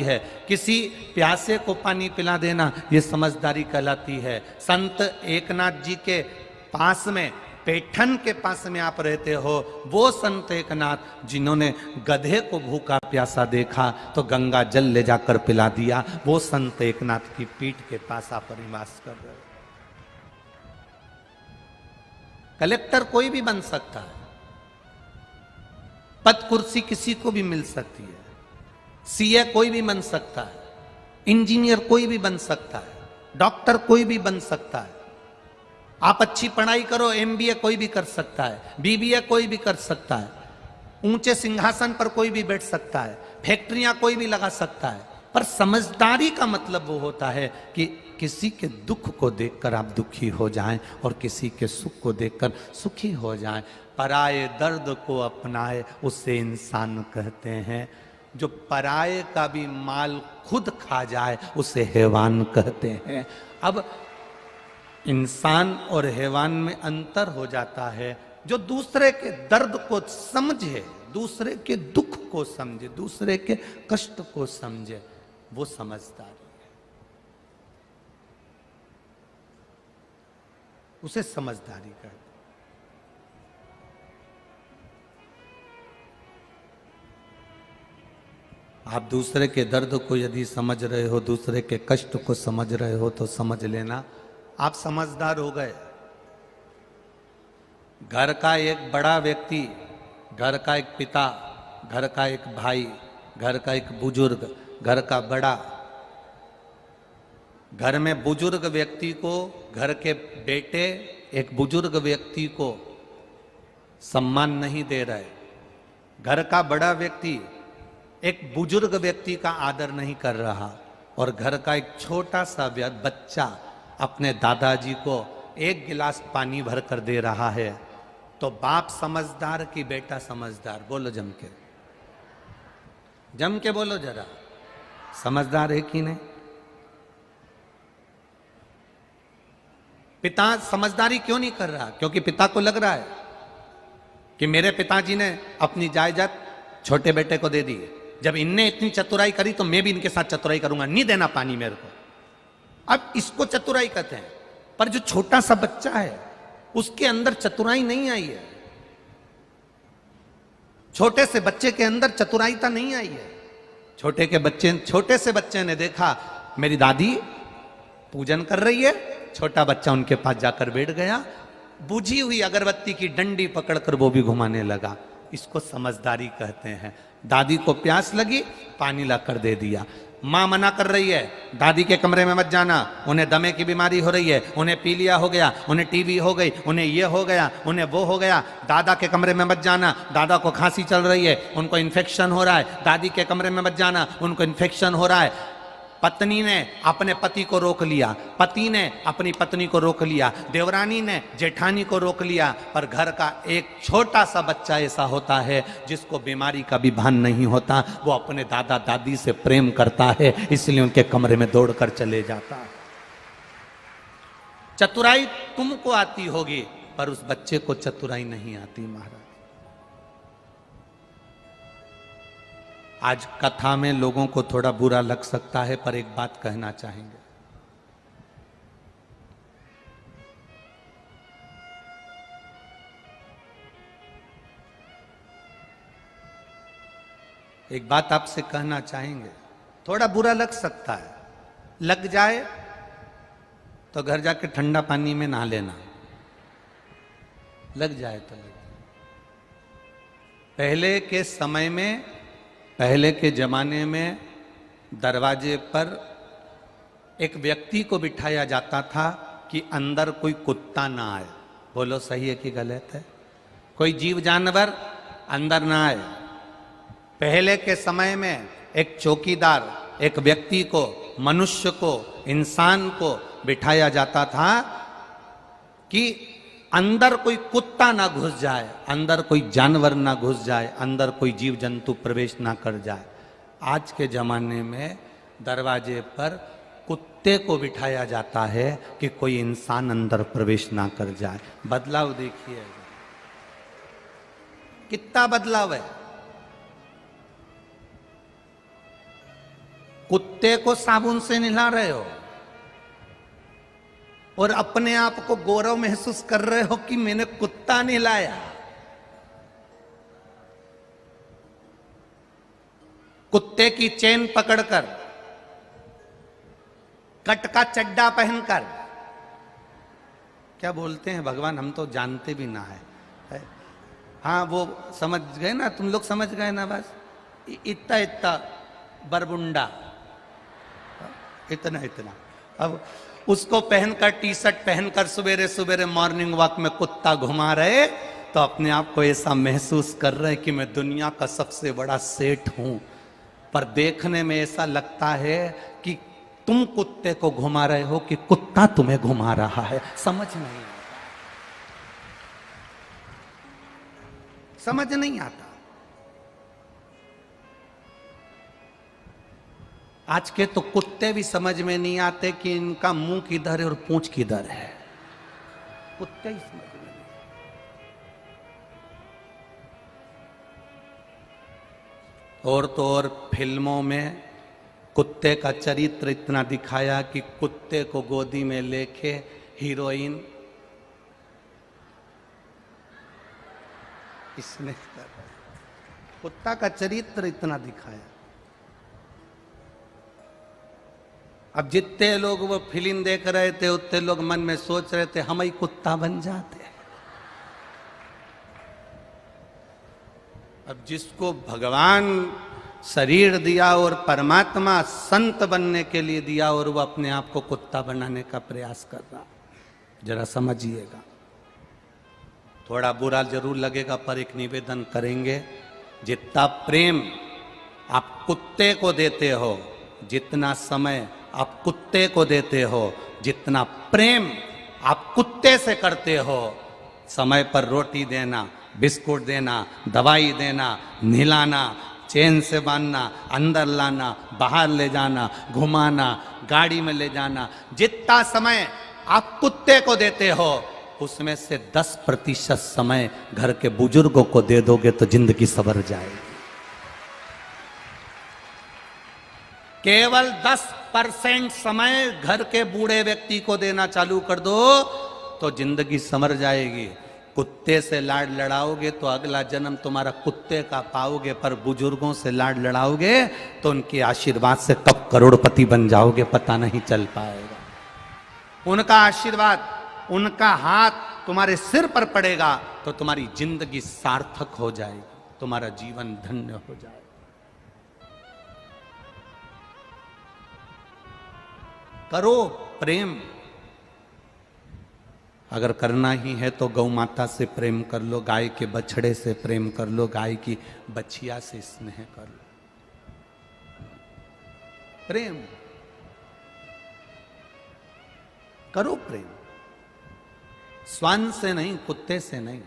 है। किसी प्यासे को पानी पिला देना ये समझदारी कहलाती है। संत एकनाथ जी के पास में, पैठन के पास में आप रहते हो, वो संत एकनाथ जिन्होंने गधे को भूखा प्यासा देखा तो गंगा जल ले जाकर पिला दिया, वो संत एकनाथ की पीठ के पास आप निवास कर रहे हो। कलेक्टर कोई भी बन सकता है, पद कुर्सी किसी को भी मिल सकती है, सीए कोई भी बन सकता है, इंजीनियर कोई भी बन सकता है, डॉक्टर कोई भी बन सकता है। आप अच्छी पढ़ाई करो, एमबीए कोई भी कर सकता है, बीबीए कोई भी कर सकता है, ऊंचे सिंहासन पर कोई भी बैठ सकता है, फैक्ट्रियां कोई भी लगा सकता है। पर समझदारी का मतलब वो होता है कि किसी के दुख को देखकर आप दुखी हो जाएं और किसी के सुख को देखकर सुखी हो जाएं। पराये दर्द को अपनाए उसे इंसान कहते हैं। जो पराये का भी माल खुद खा जाए उसे हैवान कहते हैं। अब इंसान और हैवान में अंतर हो जाता है। जो दूसरे के दर्द को समझे, दूसरे के दुख को समझे, दूसरे के कष्ट को समझे, वो समझदारी है, उसे समझदारी कहते हैं। आप दूसरे के दर्द को यदि समझ रहे हो, दूसरे के कष्ट को समझ रहे हो, तो समझ लेना आप समझदार हो गए। घर का एक बड़ा व्यक्ति, घर का एक पिता, घर का एक भाई, घर का एक बुजुर्ग, घर का बड़ा, घर में बुजुर्ग व्यक्ति को, घर के बेटे एक बुजुर्ग व्यक्ति को सम्मान नहीं दे रहे, घर का बड़ा व्यक्ति एक बुजुर्ग व्यक्ति का आदर नहीं कर रहा, और घर का एक छोटा सा बच्चा अपने दादाजी को एक गिलास पानी भर कर दे रहा है, तो बाप समझदार कि बेटा समझदार? बोलो जम के, जम के बोलो जरा, समझदार है कि नहीं? पिता समझदारी क्यों नहीं कर रहा? क्योंकि पिता को लग रहा है कि मेरे पिताजी ने अपनी जायदाद छोटे बेटे को दे दी, जब इनने इतनी चतुराई करी तो मैं भी इनके साथ चतुराई करूंगा, नहीं देना पानी मेरे को। अब इसको चतुराई कहते हैं। पर जो छोटा सा बच्चा है उसके अंदर चतुराई नहीं आई है, छोटे से बच्चे के अंदर चतुराईता नहीं आई है। छोटे से बच्चे ने देखा मेरी दादी पूजन कर रही है, छोटा बच्चा उनके पास जाकर बैठ गया, बुझी हुई अगरबत्ती की डंडी पकड़कर वो भी घुमाने लगा। इसको समझदारी कहते हैं। दादी को प्यास लगी, पानी लाकर दे दिया। माँ मना कर रही है, दादी के कमरे में मत जाना, उन्हें दमे की बीमारी हो रही है, उन्हें पीलिया हो गया, उन्हें टीबी हो गई, उन्हें ये हो गया, उन्हें वो हो गया। दादा के कमरे में मत जाना, दादा को खांसी चल रही है, उनको इन्फेक्शन हो रहा है। दादी के कमरे में मत जाना, उनको इन्फेक्शन हो रहा है। पत्नी ने अपने पति को रोक लिया, पति ने अपनी पत्नी को रोक लिया, देवरानी ने जेठानी को रोक लिया। पर घर का एक छोटा सा बच्चा ऐसा होता है जिसको बीमारी का भी भान नहीं होता, वो अपने दादा दादी से प्रेम करता है, इसलिए उनके कमरे में दौड़कर चले जाता है। चतुराई तुमको आती होगी, पर उस बच्चे को चतुराई नहीं आती महाराज। आज कथा में लोगों को थोड़ा बुरा लग सकता है, पर एक बात कहना चाहेंगे। एक बात आपसे कहना चाहेंगे, थोड़ा बुरा लग सकता है, लग जाए तो घर जाके ठंडा पानी में नहा लेना, लग जाए तो लग जाए। पहले के समय में, पहले के जमाने में दरवाजे पर एक व्यक्ति को बिठाया जाता था कि अंदर कोई कुत्ता ना आए। बोलो सही है कि गलत है? कोई जीव जानवर अंदर ना आए। पहले के समय में एक चौकीदार, एक व्यक्ति को, मनुष्य को, इंसान को बिठाया जाता था कि अंदर कोई कुत्ता ना घुस जाए, अंदर कोई जानवर ना घुस जाए, अंदर कोई जीव जंतु प्रवेश ना कर जाए। आज के जमाने में दरवाजे पर कुत्ते को बिठाया जाता है कि कोई इंसान अंदर प्रवेश ना कर जाए। बदलाव देखिए कितना बदलाव है। कुत्ते को साबुन से नहला रहे हो और अपने आप को गौरव महसूस कर रहे हो कि मैंने कुत्ता नहलाया। कुत्ते की चेन पकड़कर, कट का चड्डा पहनकर, क्या बोलते हैं भगवान, हम तो जानते भी ना है। हाँ वो समझ गए ना, तुम लोग समझ गए ना, बस इतना इतना बरबुंडा, इतना इतना। अब उसको पहनकर, टी शर्ट पहनकर सवेरे सवेरे मॉर्निंग वॉक में कुत्ता घुमा रहे, तो अपने आप को ऐसा महसूस कर रहे कि मैं दुनिया का सबसे बड़ा सेठ हूं। पर देखने में ऐसा लगता है कि तुम कुत्ते को घुमा रहे हो कि कुत्ता तुम्हें घुमा रहा है। समझ नहीं आता, समझ नहीं आता। आज के तो कुत्ते भी समझ में नहीं आते कि इनका मुंह किधर है और पूंछ किधर है। कुत्ते ही समझ में नहीं। और तो और फिल्मों में कुत्ते का चरित्र इतना दिखाया कि कुत्ते को गोदी में लेके हीरोइन इसने कुत्ता का चरित्र इतना दिखाया। अब जितने लोग वो फिल्म देख रहे थे उतने लोग मन में सोच रहे थे हम ही कुत्ता बन जाते। अब जिसको भगवान शरीर दिया और परमात्मा संत बनने के लिए दिया और वो अपने आप को कुत्ता बनाने का प्रयास कर रहा, जरा समझिएगा। थोड़ा बुरा जरूर लगेगा पर एक निवेदन करेंगे, जितना प्रेम आप कुत्ते को देते हो, जितना समय आप कुत्ते को देते हो, जितना प्रेम आप कुत्ते से करते हो, समय पर रोटी देना, बिस्कुट देना, दवाई देना, नहलाना, चैन से बांधना, अंदर लाना, बाहर ले जाना, घुमाना, गाड़ी में ले जाना, जितना समय आप कुत्ते को देते हो उसमें से 10% समय घर के बुजुर्गों को दे दोगे तो जिंदगी संवर जाएगी। केवल 10% समय घर के बूढ़े व्यक्ति को देना चालू कर दो तो जिंदगी संवर जाएगी। कुत्ते से लाड लड़ाओगे तो अगला जन्म तुम्हारा कुत्ते का पाओगे, पर बुजुर्गों से लाड लड़ाओगे तो उनके आशीर्वाद से कब करोड़पति बन जाओगे पता नहीं चल पाएगा। उनका आशीर्वाद, उनका हाथ तुम्हारे सिर पर पड़ेगा तो तुम्हारी जिंदगी सार्थक हो जाएगी, तुम्हारा जीवन धन्य हो जाएगा। करो प्रेम, अगर करना ही है तो गौ माता से प्रेम कर लो, गाय के बछड़े से प्रेम कर लो, गाय की बछिया से स्नेह कर लो। प्रेम करो, प्रेम श्वान से नहीं, कुत्ते से नहीं।